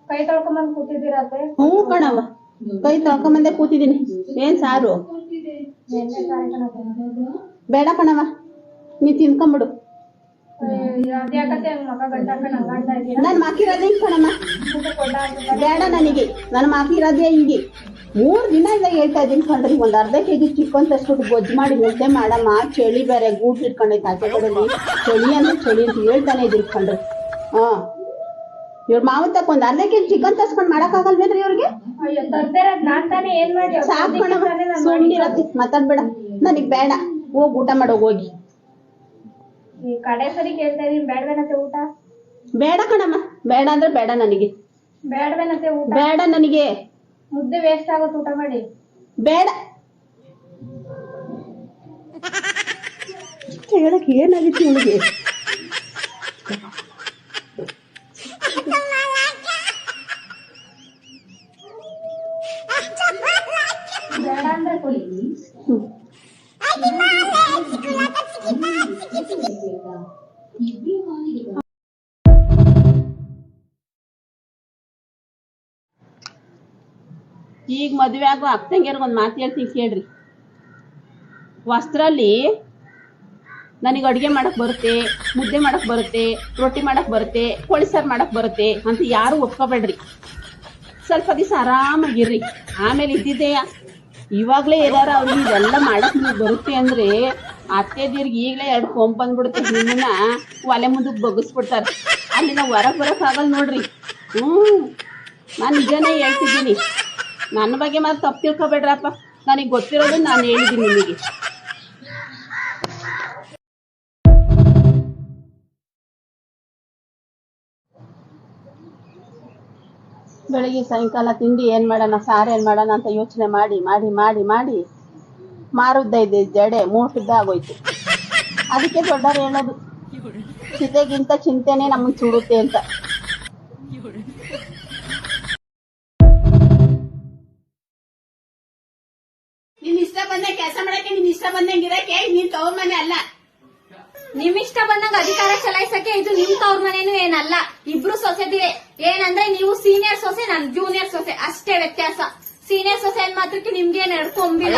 ಕೈ ತೊಳ್ಕೊಂಬಂದ್ ಕೂತಿದ್ದೀರತ್ತೆ? ಹ್ಞೂ ಕಣವ, ಕೈ ತೊಳ್ಕೊಂಬಂದೆ ಕೂತಿದ್ದೀನಿ. ಏನ್ ಸಾರು? ಬೇಡ ಕಣವ, ನೀ ತಿನ್ಕೊಂಬಿಡು. ನನ್ ಮಾಕಿರೋದೇ ಹಿಂಗ್ ಕಣಮ್ಮ, ಬೇಡ ನನಗೆ. ನನ್ ಮಾಕಿರೋದೇ ಹಿಂಗೆ 3 ದಿನದಿಂದ ಹೇಳ್ತಾ ಇದ್ದೀನಿ ಕಣ್ರಿ. ಒಂದ್ ಅರ್ಧ ಕೆಜಿ ಚಿಕನ್ ತರ್ಸ್ಬಿಟ್ಟು ಗೊಜ್ಜು ಮಾಡಿ ಮುದ್ದೆ ಮಾಡಮ್ಮ, ಚಳಿ ಬೇರೆ ಗೂಟ್ ಇಟ್ಕೊಂಡೈತೆ ಆಚೆ ಕಡೆಲಿ. ಚಳಿ ಅಂದ್ರೆ ಚಳಿ ಅಂತ ಹೇಳ್ತಾನೆ ಇದ್ರಿ ಕಣ್ರಿ. ಇವ್ರ ಮಾವನ್ ತಕ್ಕ ಒಂದ್ ಅರ್ಧ ಕೆಜಿ ಚಿಕನ್ ತರ್ಸ್ಕೊಂಡ್ ಮಾಡಕ್ ಆಗಲ್ವೇನ್ರಿ ಇವ್ರಿಗೆ? ಸಾಕು ಕಣಮ್ಮ, ಸುಮ್ನಿರತ್ತಿ, ಮಾತಾಡ್ಬೇಡ. ನನಗ್ ಬೇಡ, ಹೋಗ್ ಊಟ ಮಾಡೋಗ್ ಹೋಗಿ. ಕಡೆ ಸರಿ ಕೇಳ್ತಾ ಇದೀನಿ, ಬೇಡವೇನತ್ತೆ ಊಟ? ಬೇಡ ಕಣಮ್ಮ, ಬೇಡ ಅಂದ್ರೆ ಬೇಡ ನನಗೆ. ಬೇಡವೇನತ್ತೆ ಊಟ? ಬೇಡ ನನಗೆ. ಮುದ್ದೆ ವೇಸ್ಟ್ ಆಗುತ್ತೆ, ಊಟ ಮಾಡಿ. ಬೇಡ. ಹೇಳಕ್ ಏನಾಗಿತ್ತು ಇವಳಿಗೆ? ಬೇಡ ಅಂದ್ರೆ ಕೊಡಿ. ಈಗ ಮದುವೆ ಆಗೋ ಅಕ್ಕಂಗಿಯರ್ಗ ಒಂದ್ ಮಾತು ಹೇಳ್ತೀನಿ ಕೇಳ್ರಿ. ವಸ್ತ್ರಲ್ಲಿ ನನಗೆ ಅಡುಗೆ ಮಾಡಕ್ ಬರುತ್ತೆ, ಮುದ್ದೆ ಮಾಡಕ್ ಬರುತ್ತೆ, ರೊಟ್ಟಿ ಮಾಡಕ್ ಬರುತ್ತೆ, ಕೋಳಿ ಸಾರು ಮಾಡಕ್ ಬರುತ್ತೆ ಅಂತ ಯಾರು ಒಪ್ಕೋಬೇಡ್ರಿ. ಸ್ವಲ್ಪ ದಿವಸ ಆರಾಮಾಗಿರ್ರಿ. ಆಮೇಲೆ ಇದ್ದಿದ್ದೆ ಇವಾಗ್ಲೇ ಏನಾರ ಅವ್ರಿಗೆ ಇದೆಲ್ಲ ಮಾಡಕ್ ನೀವು ಬರುತ್ತೆ ಅಂದ್ರೆ ಅತ್ತೆದೀರ್ಗೆ ಈಗಲೇ 2 ಕೊಂಬ್ ಬಂದ್ಬಿಡುತ್ತೆ. ನಿಮ್ಮನ್ನ ಒಲೆ ಮುಂದಕ್ಕೆ ಬಗ್ಗಿಸ್ಬಿಡ್ತಾರೆ. ಅಲ್ಲಿಂದ ಹೊರಗೆ ಬರಕ್ ಆಗಲ್ಲ ನೋಡ್ರಿ. ನಾನು ನಿಜನೇ ಹೇಳ್ತಿದ್ದೀನಿ. ನನ್ನ ಬಗ್ಗೆ ಮಾತ್ರ ತಪ್ಪು ತಿಳ್ಕೊಬೇಡ್ರಪ್ಪ. ನನಗೆ ಗೊತ್ತಿರೋದು ನಾನು ಹೇಳಿದ್ದೀನಿ ನಿಮಗೆ. ಬೆಳಿಗ್ಗೆ ಸಾಯಂಕಾಲ ತಿಂಡಿ ಏನ್ ಮಾಡೋಣ, ಸಾರು ಏನ್ ಮಾಡೋಣ ಅಂತ ಯೋಚನೆ ಮಾಡಿ ಮಾಡಿ ಮಾಡಿ ಮಾಡಿ ಮಾರುದ್ದೈದೆ ಜಡೆ ಮೂಟುದ್ದ ಆಗೋಯ್ತು. ಅದಕ್ಕೆ ದೊಡ್ಡವ್ರು ಹೇಳೋದು, ಚಿತೆಗಿಂತ ಚಿಂತೆನೆ ನಮಗೆ ಸುಡುತ್ತೆ ಅಂತ. ನಿನ್ ಇಷ್ಟ ಬಂದ ಕೆಲಸ ಮಾಡಕ್ಕೆ, ನಿನ್ ಇಷ್ಟ ಬಂದಂಗಿರಕ್ಕೆ ನೀನ್ ತವ್ರ ಮನೆ ಅಲ್ಲ. ನಿಮ್ ಇಷ್ಟ ಬಂದಾಗ ಅಧಿಕಾರ ಚಲಾಯಿಸಕ್ಕೆ ಇದು ನಿಮ್ ತವ್ರ ಮನೇನು ಏನಲ್ಲ. ಇಬ್ರು ಸೊಸೆದಿರೆ. ಏನಂದ್ರೆ ನೀವು ಸೀನಿಯರ್ ಸೊಸೆ, ನಾನು ಜೂನಿಯರ್ ಸೊಸೆ, ಅಷ್ಟೇ ವ್ಯತ್ಯಾಸ. ಸೀನಿಯರ್ ಸೊಸೆ ಏನ್ ಮಾತ್ರಕ್ಕೆ ನಿಮ್ಗೇನ್ ಎಡ್ಕೊಂಬಿಲ್ಲ.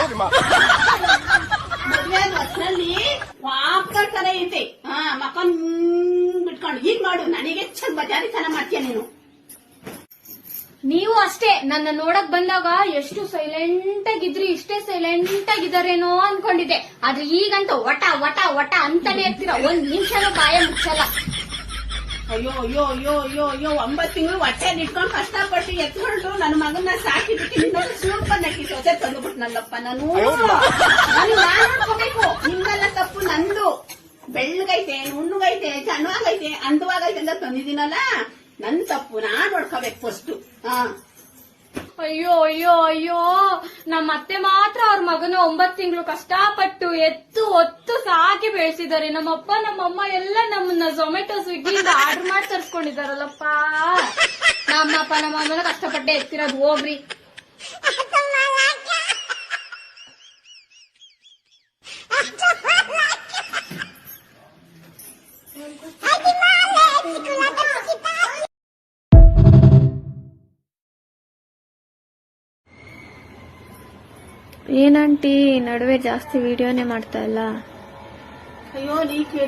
ಮದ್ವೆ ಹೊಸಲ್ಲಿ ವಾಪರ್ ತರ ಐತೆ. ಮಕ್ಕನ್ ಬಿಟ್ಕೊಂಡು ಈಗ ಮಾಡು. ನನಗೆ ಚಂದ ಬಜಾರಿ ಚೆನ್ನಾಗ್ ಮಾಡ್ತೀಯ ನೀನು. ನೀವು ಅಷ್ಟೇ. ನನ್ನ ನೋಡಕ್ ಬಂದಾಗ ಎಷ್ಟು ಸೈಲೆಂಟ್ ಆಗಿದ್ರಿ, ಇಷ್ಟೇ ಸೈಲೆಂಟ್ ಆಗಿದಾರೇನೋ ಅನ್ಕೊಂಡಿದ್ದೆ. ಆದ್ರೆ ಈಗಂತ ವಟ ವಟ ವಟ ಅಂತಾನೆ ಇರ್ತೀರ. 1 ನಿಮಿಷನೂ ಬಾಯ ಮುಚ್ಚಲ್ಲ. ಅಯ್ಯೋ ಅಯ್ಯೋ ಅಯ್ಯೋ ಅಯ್ಯೋ ಅಯ್ಯೋ 9 ತಿಂಗಳು ಹೊಟ್ಟೆಯಲ್ಲಿ ಇಟ್ಕೊಂಡು ಕಷ್ಟಪಟ್ಟು ಎತ್ಕೊಂಡು ನನ್ನ ಮಗನ್ನ ಸಾಕಿಬಿಟ್ಟು ನಿನ್ನೊಂದು ಸೂರ್ಪನ್ನಕ್ಕಿ ಸೊಸೆ ತಂದುಬಿಟ್ನಲ್ಲಪ್ಪ. ನಾನು ನೋಡ್ಕೋಬೇಕು. ನಿಮ್ಮೆಲ್ಲ ತಪ್ಪು ನಂದು. ಬೆಳ್ಳಗೈತೆ, ನುಣ್ಣಗೈತೆ, ಚೆನ್ನಾಗೈತೆ, ಅಂದವಾಗೈತೆ ಅಂತ ತಂದಿದ್ದೀನಲ್ಲ, ನನ್ ತಪ್ಪು. ನಾನ್ ನೋಡ್ಕೋಬೇಕು ಫಸ್ಟ್. ಅಯ್ಯೋ ಅಯ್ಯೋ ಅಯ್ಯೋ, ನಮ್ಮ ಅತ್ತೆ ಮಾತ್ರ ಅವ್ರ ಮಗನ 9 ತಿಂಗಳು ಕಷ್ಟಪಟ್ಟು ಎತ್ತು ಹೊತ್ತು ಸಾಕಿ ಬೆಳೆಸಿದ್ದಾರೆ. ನಮ್ಮಪ್ಪ ನಮ್ಮಮ್ಮ ಎಲ್ಲ ನಮ್ಮನ್ನ ಝೊಮ್ಯಾಟೊ ಸ್ವಿಗ್ಗಿಯಿಂದ ಆರ್ಡರ್ ಮಾಡಿ ತರ್ಸ್ಕೊಂಡಿದಾರಲ್ಲಪ್ಪ. ನಮ್ಮಪ್ಪ ನಮ್ಮಮ್ಮನ ಕಷ್ಟಪಟ್ಟೆ ಎತ್ತಿರೋದು. ಹೋಗ್ರಿ. ಏನಂಟಿ ನಡುವೆ ಜಾಸ್ತಿ ವಿಡಿಯೋನೇ ಮಾಡ್ತಾ ಇಲ್ಲ? ಅಯ್ಯೋ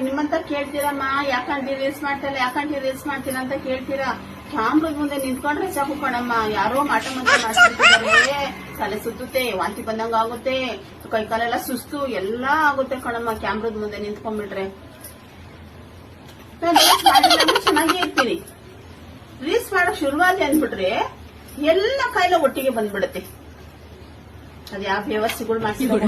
ನಿಮ್ಮಂತ ಕೇಳ್ತೀರಮ್ಮ, ಯಾಕಂಟಿ ರೀಲ್ಸ್ ಮಾಡ್ತಿಲ್ಲ, ಯಾಕಂಟಿ ರೀಲ್ಸ್ ಮಾಡ್ತೀರಾ ಅಂತ ಕೇಳ್ತೀರಾ. ಕ್ಯಾಮ್ರದ ಮುಂದೆ ನಿಂತ್ಕೊಂಡ್ರೆ ಸಾಕು ಕಣಮ್ಮ. ಯಾರೋ ಮಾಟ ಮಾಡ್ತಿದ್ದಾರೆ. ತಲೆ ಸುತ್ತುತ್ತೆ, ವಾಂತಿ ಬಂದಂಗ ಆಗುತ್ತೆ, ಕೈ ಕಾಲೆಲ್ಲ ಸುಸ್ತು ಎಲ್ಲ ಆಗುತ್ತೆ ಕಣಮ್ಮ ಕ್ಯಾಮ್ರದ ಮುಂದೆ ನಿಂತ್ಕೊಂಡ್ಬಿಟ್ರೆ. ಚೆನ್ನಾಗೇ ಇರ್ತೀನಿ. ರೀಲ್ಸ್ ಮಾಡಕ್ ಶುರುವಾದಿ ಅಂದ್ಬಿಟ್ರೆ ಎಲ್ಲ ಕಾಯಿಲೆ ಒಟ್ಟಿಗೆ ಬಂದ್ಬಿಡುತ್ತೆ. ಅದ್ ಯಾವ ವ್ಯವಸ್ಥೆಗಳು ಮಾಡ್ಸಿದ್ರು